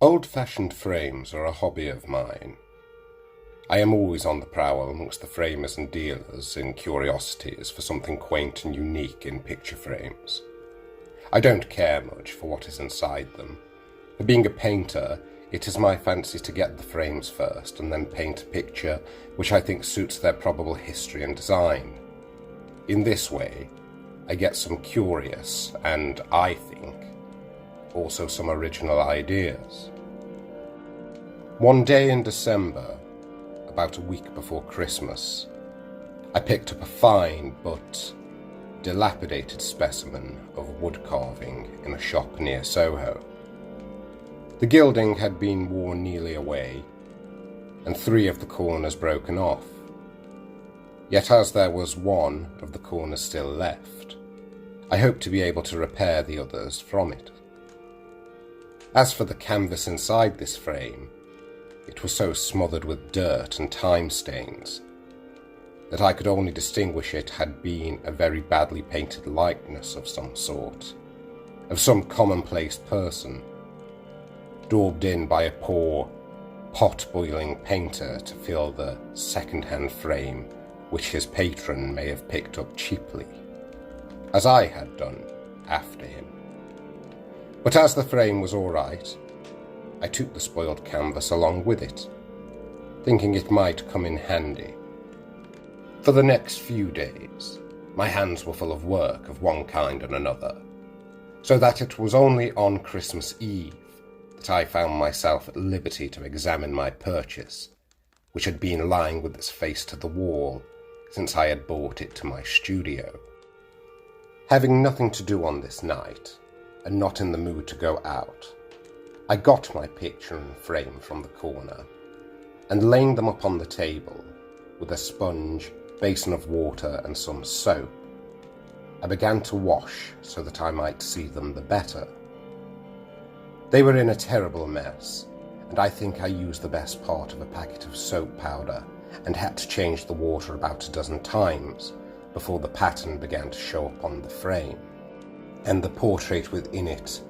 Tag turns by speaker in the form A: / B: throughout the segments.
A: Old-fashioned frames are a hobby of mine. I am always on the prowl amongst the framers and dealers in curiosities for something quaint and unique in picture frames. I don't care much for what is inside them. For being a painter, it is my fancy to get the frames first and then paint a picture which I think suits their probable history and design. In this way, I get some curious and, I think, also some original ideas. One day in December, about a week before Christmas, I picked up a fine but dilapidated specimen of wood carving in a shop near Soho. The gilding had been worn nearly away, and 3 of the corners broken off. Yet as there was one of the corners still left, I hoped to be able to repair the others from it. As for the canvas inside this frame, it was so smothered with dirt and time stains that I could only distinguish it had been a very badly painted likeness of some sort, of some commonplace person, daubed in by a poor, pot-boiling painter to fill the second-hand frame which his patron may have picked up cheaply, as I had done after him. But as the frame was all right, I took the spoiled canvas along with it, thinking it might come in handy. For the next few days, my hands were full of work of one kind and another, so that it was only on Christmas Eve that I found myself at liberty to examine my purchase, which had been lying with its face to the wall since I had brought it to my studio. Having nothing to do on this night, and not in the mood to go out, I got my picture and frame from the corner, and laying them up on the table, with a sponge, basin of water and some soap, I began to wash so that I might see them the better. They were in a terrible mess, and I think I used the best part of a packet of soap powder and had to change the water about a dozen times before the pattern began to show up on the frame, and the portrait within it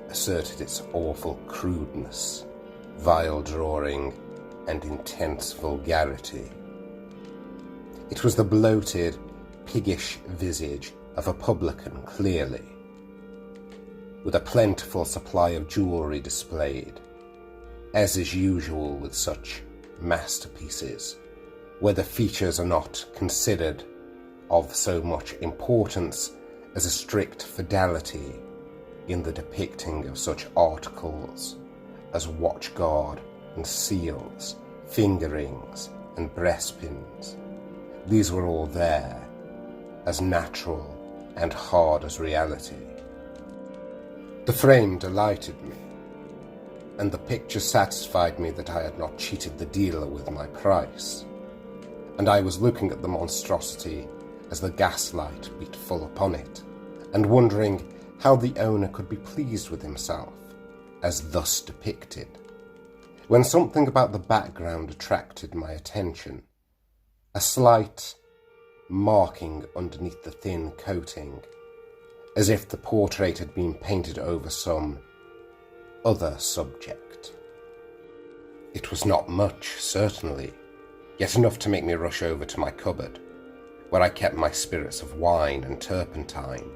A: asserted its awful crudeness, vile drawing, and intense vulgarity. It was the bloated, piggish visage of a publican, clearly, with a plentiful supply of jewellery displayed, as is usual with such masterpieces, where the features are not considered of so much importance as a strict fidelity in the depicting of such articles as watchguard and seals, finger rings and breastpins. These were all there, as natural and hard as reality. The frame delighted me, and the picture satisfied me that I had not cheated the dealer with my price, and I was looking at the monstrosity as the gaslight beat full upon it, and wondering how the owner could be pleased with himself, as thus depicted, when something about the background attracted my attention, a slight marking underneath the thin coating, as if the portrait had been painted over some other subject. It was not much, certainly, yet enough to make me rush over to my cupboard, where I kept my spirits of wine and turpentine,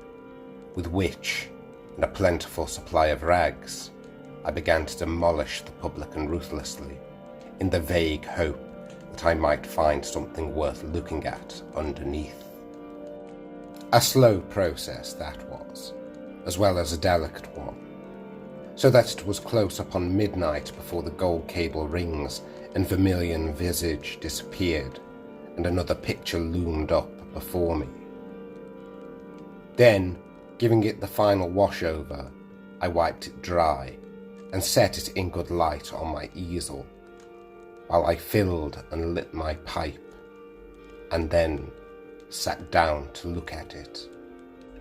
A: with which, and a plentiful supply of rags, I began to demolish the publican ruthlessly, in the vague hope that I might find something worth looking at underneath. A slow process that was, as well as a delicate one, so that it was close upon midnight before the gold cable rings and vermilion visage disappeared, and another picture loomed up before me. Then, giving it the final wash-over, I wiped it dry and set it in good light on my easel, while I filled and lit my pipe, and then sat down to look at it.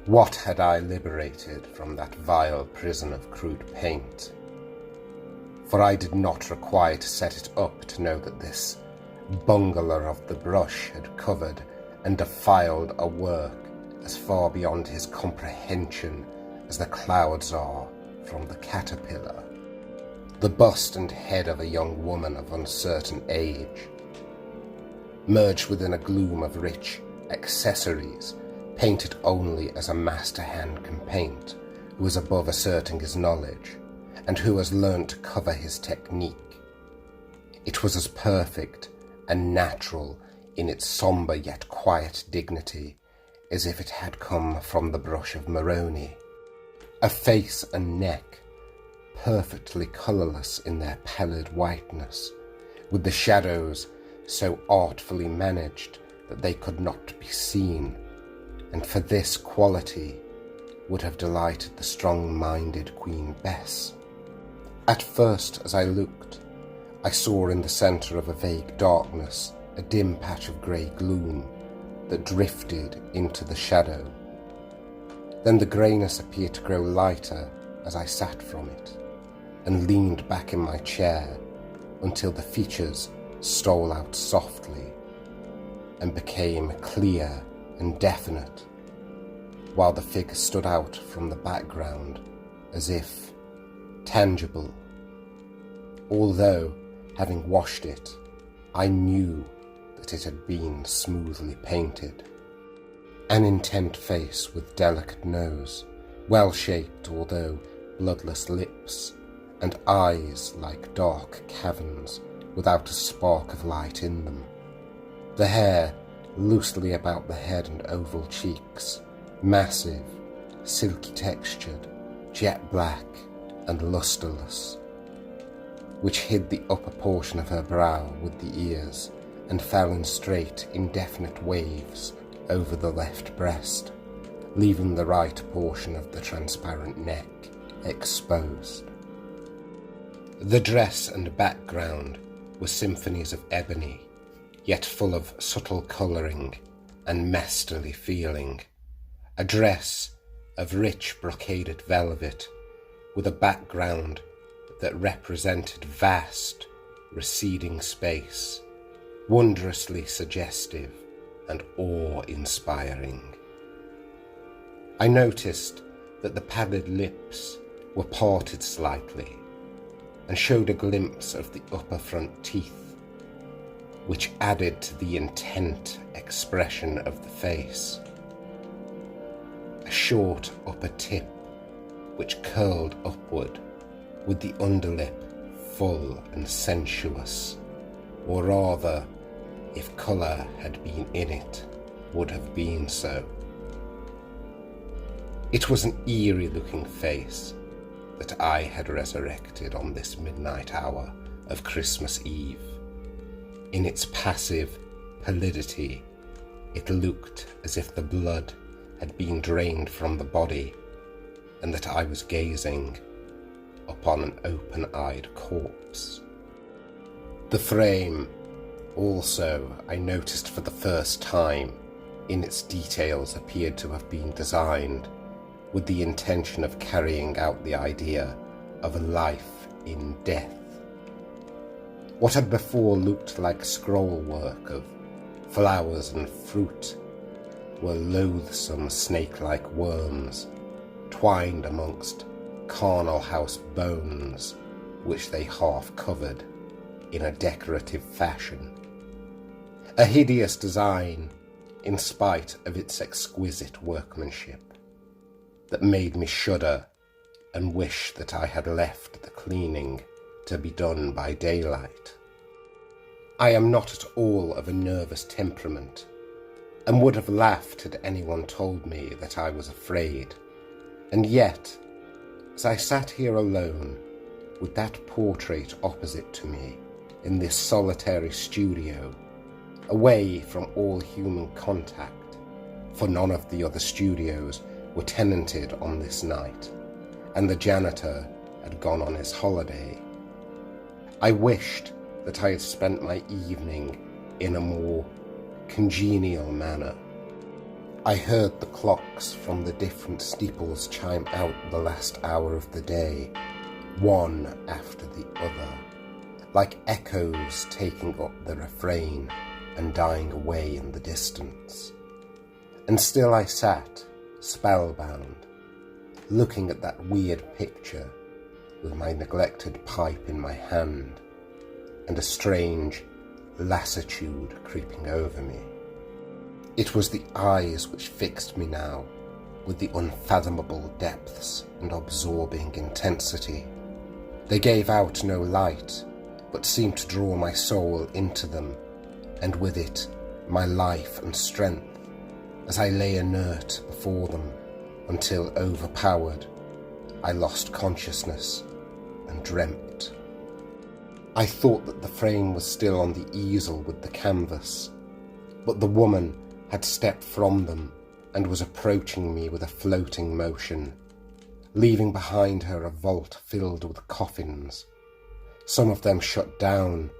A: What had I liberated from that vile prison of crude paint? For I did not require to set it up to know that this bungler of the brush had covered and defiled a work as far beyond his comprehension as the clouds are from the caterpillar. the bust and head of a young woman of uncertain age, merged within a gloom of rich accessories painted only as a master hand can paint, who is above asserting his knowledge, and who has learned to cover his technique. It was as perfect and natural in its sombre yet quiet dignity as if it had come from the brush of Moroni. A face and neck, perfectly colourless in their pallid whiteness, with the shadows so artfully managed that they could not be seen, and for this quality would have delighted the strong-minded Queen Bess. At first, as I looked, I saw in the centre of a vague darkness a dim patch of grey gloom that drifted into the shadow. Then the greyness appeared to grow lighter as I sat from it and leaned back in my chair until the features stole out softly and became clear and definite, while the figure stood out from the background as if tangible, although, having watched it, I knew that it had been smoothly painted. An intent face with delicate nose, well-shaped although bloodless lips, and eyes like dark caverns without a spark of light in them. The hair loosely about the head and oval cheeks, massive, silky textured, jet black and lustreless, which hid the upper portion of her brow with the ears and fell in straight, indefinite waves over the left breast, leaving the right portion of the transparent neck exposed. The dress and background were symphonies of ebony, yet full of subtle colouring and masterly feeling. A dress of rich brocaded velvet with a background that represented vast, receding space, wondrously suggestive and awe-inspiring. I noticed that the pallid lips were parted slightly and showed a glimpse of the upper front teeth, which added to the intent expression of the face. A short upper tip which curled upward, with the underlip full and sensuous, or rather, if colour had been in it, would have been so. It was an eerie-looking face that I had resurrected on this midnight hour of Christmas Eve. In its passive pallidity, it looked as if the blood had been drained from the body, and that I was gazing upon an open-eyed corpse. The frame, also, I noticed for the first time, in its details appeared to have been designed with the intention of carrying out the idea of a life in death. What had before looked like scroll work of flowers and fruit were loathsome snake-like worms twined amongst charnel house bones, which they half covered in a decorative fashion. A hideous design, in spite of its exquisite workmanship, that made me shudder and wish that I had left the cleaning to be done by daylight. I am not at all of a nervous temperament, and would have laughed had anyone told me that I was afraid. And yet, as I sat here alone, with that portrait opposite to me, in this solitary studio, away from all human contact, for none of the other studios were tenanted on this night, and the janitor had gone on his holiday, I wished that I had spent my evening in a more congenial manner. I heard the clocks from the different steeples chime out the last hour of the day, one after the other, like echoes taking up the refrain and dying away in the distance. And still I sat, spellbound, looking at that weird picture with my neglected pipe in my hand, and a strange lassitude creeping over me. It was the eyes which fixed me now, with the unfathomable depths and absorbing intensity. They gave out no light, but seemed to draw my soul into them, and with it my life and strength, as I lay inert before them, until, overpowered, I lost consciousness and dreamt. I thought that the frame was still on the easel with the canvas, but the woman had stepped from them and was approaching me with a floating motion, leaving behind her a vault filled with coffins, some of them shut down,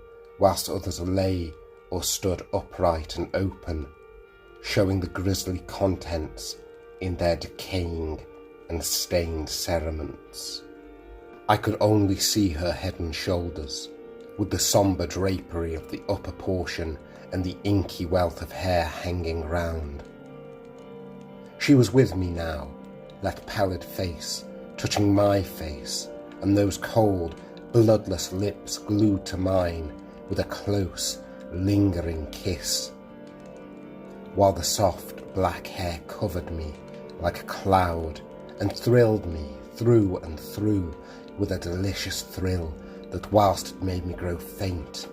A: whilst others lay or stood upright and open, showing the grisly contents in their decaying and stained cerements. I could only see her head and shoulders, with the sombre drapery of the upper portion and the inky wealth of hair hanging round. She was with me now, that pallid face touching my face, and those cold, bloodless lips glued to mine with a close, lingering kiss, while the soft black hair covered me like a cloud and thrilled me through and through with a delicious thrill that, whilst it made me grow faint,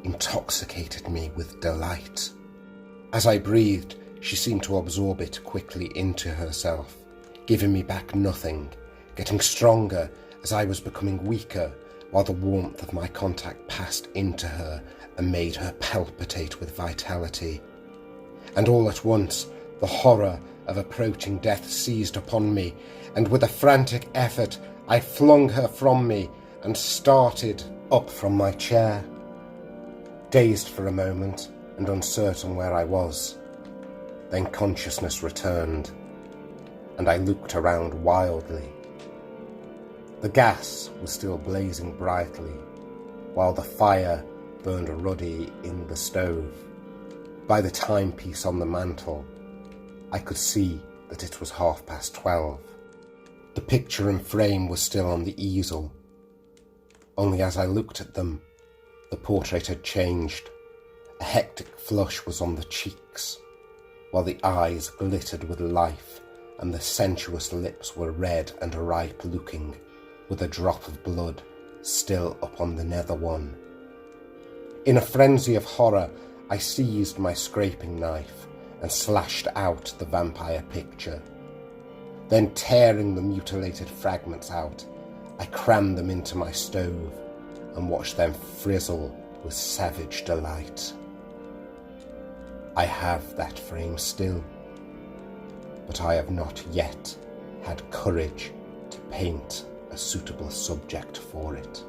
A: intoxicated me with delight. As I breathed, she seemed to absorb it quickly into herself, giving me back nothing, getting stronger as I was becoming weaker, while the warmth of my contact passed into her and made her palpitate with vitality. And all at once, the horror of approaching death seized upon me, and with a frantic effort, I flung her from me and started up from my chair, dazed for a moment and uncertain where I was. Then consciousness returned, and I looked around wildly. The gas was still blazing brightly, while the fire burned ruddy in the stove. By the timepiece on the mantel, I could see that it was 12:30. The picture and frame was still on the easel, only as I looked at them, the portrait had changed. A hectic flush was on the cheeks, while the eyes glittered with life, and the sensuous lips were red and ripe-looking, with a drop of blood still upon the nether one. In a frenzy of horror, I seized my scraping knife and slashed out the vampire picture. Then, tearing the mutilated fragments out, I crammed them into my stove and watched them frizzle with savage delight. I have that frame still, but I have not yet had courage to paint a suitable subject for it.